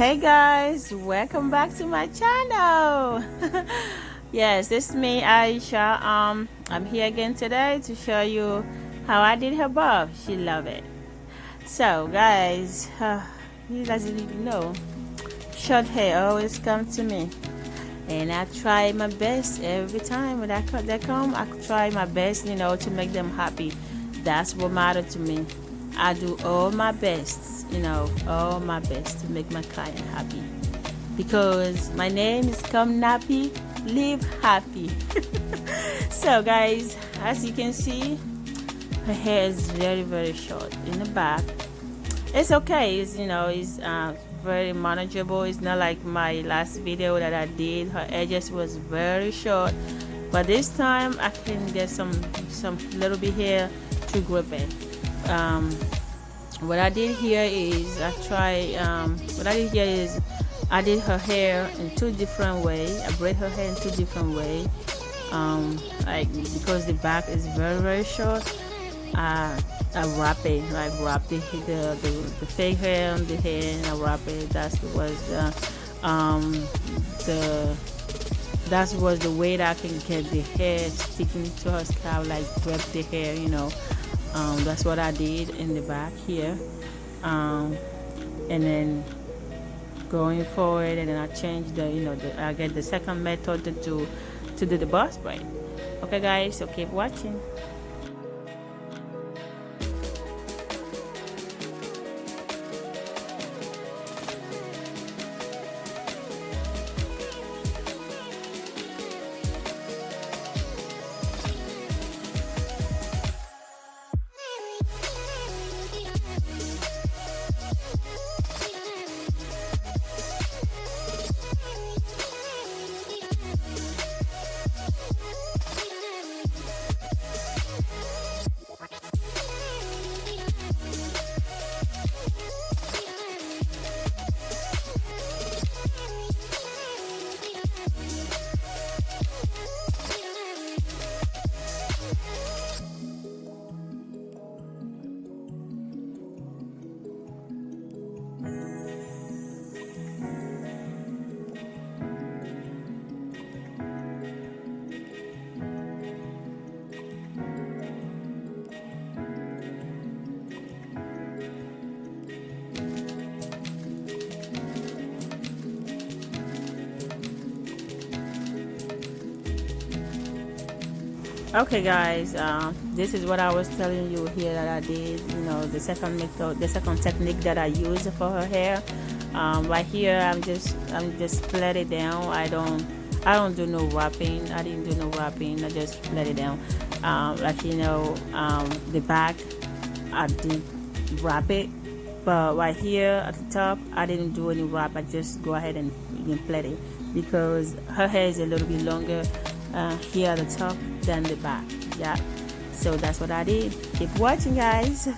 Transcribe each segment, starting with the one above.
Hey guys, welcome back to my channel. Yes, this is me, Aisha. I'm here again today to show you how I did her bob. She loved it. So guys, you guys didn't know, short hair always come to me, and I try my best every time when they come. I try my best, to make them happy. That's what matters to me. I do all my best, all my best to make my client happy. Because my name is Come Nappy, Live Happy. So guys, as you can see, her hair is very, very short in the back. It's okay, it's very manageable. It's not like my last video that I did. Her edges was very short, but this time I can get some little bit hair to grip it. What I did here is I did her hair in two different ways. I braid her hair in two different ways. Because the back is very, very short, I wrap it, wrap the fake hair on the hair, and I wrap it. That was the way that I can get the hair sticking to her scalp, grab the hair, that's what I did in the back here. And then going forward, and then I changed I get the second method to do the boss braid. Okay guys, so keep watching. Okay guys, this is what I was telling you here that I did, the second method, the second technique that I use for her hair. Right here I'm just let it down. I don't do no wrapping. I didn't do no wrapping. I just let it down. The back I did wrap it, but right here at the top I didn't do any wrap. I just go ahead and plait it because her hair is a little bit longer here at the top than the back. Yeah, so that's what I did. Keep watching guys.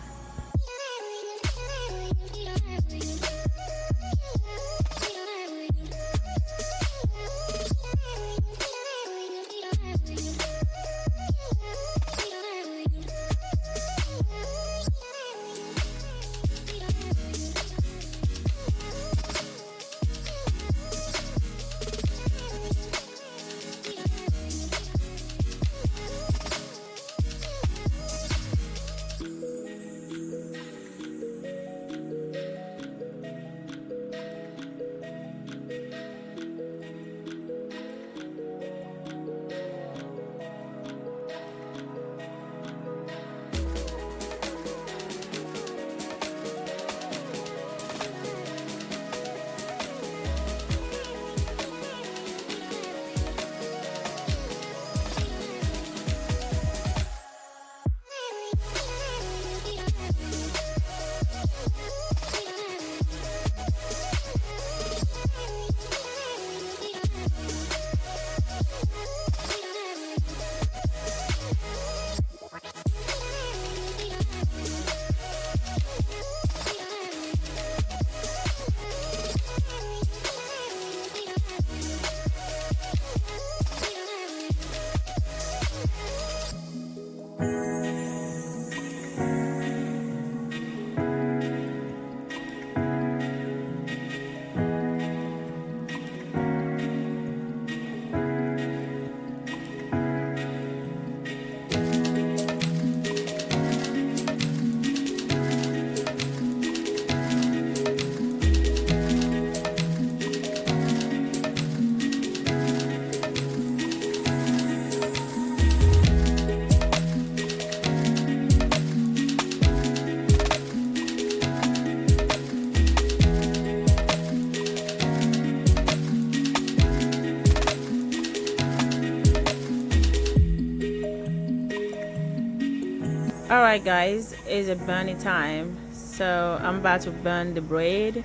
Alright guys, it's a burning time, so I'm about to burn the braid.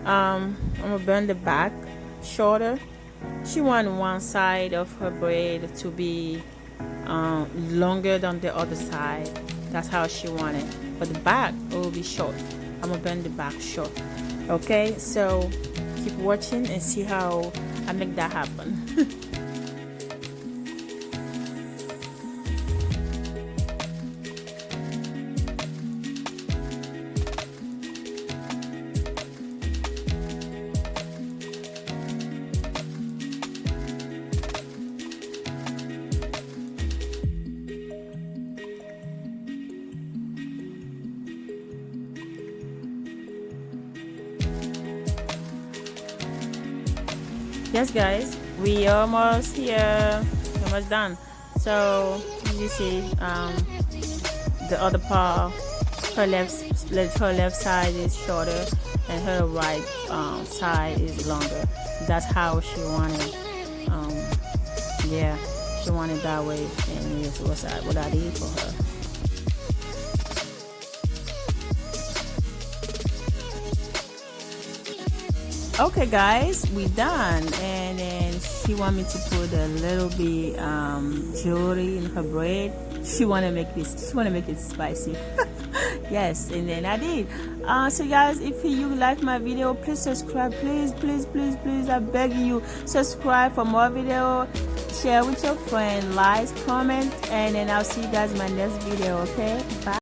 I'm gonna burn the back shorter. She wants one side of her braid to be longer than the other side. That's how she wanted, but the back will be short. I'm gonna burn the back short. Okay, so keep watching and see how I make that happen. Yes guys, we almost here, almost done. So you see the other part, her left side is shorter and her right side is longer. That's how she wanted. Yeah, she wanted that way, and this was what I did for her. Okay guys, we done, and then she want me to put a little bit jewelry in her braid. She wanna make it spicy. Yes, and then I did. So guys, if you like my video, please subscribe. Please I beg you, subscribe for more video, share with your friend, like, comment, and then I'll see you guys in my next video. Okay, bye.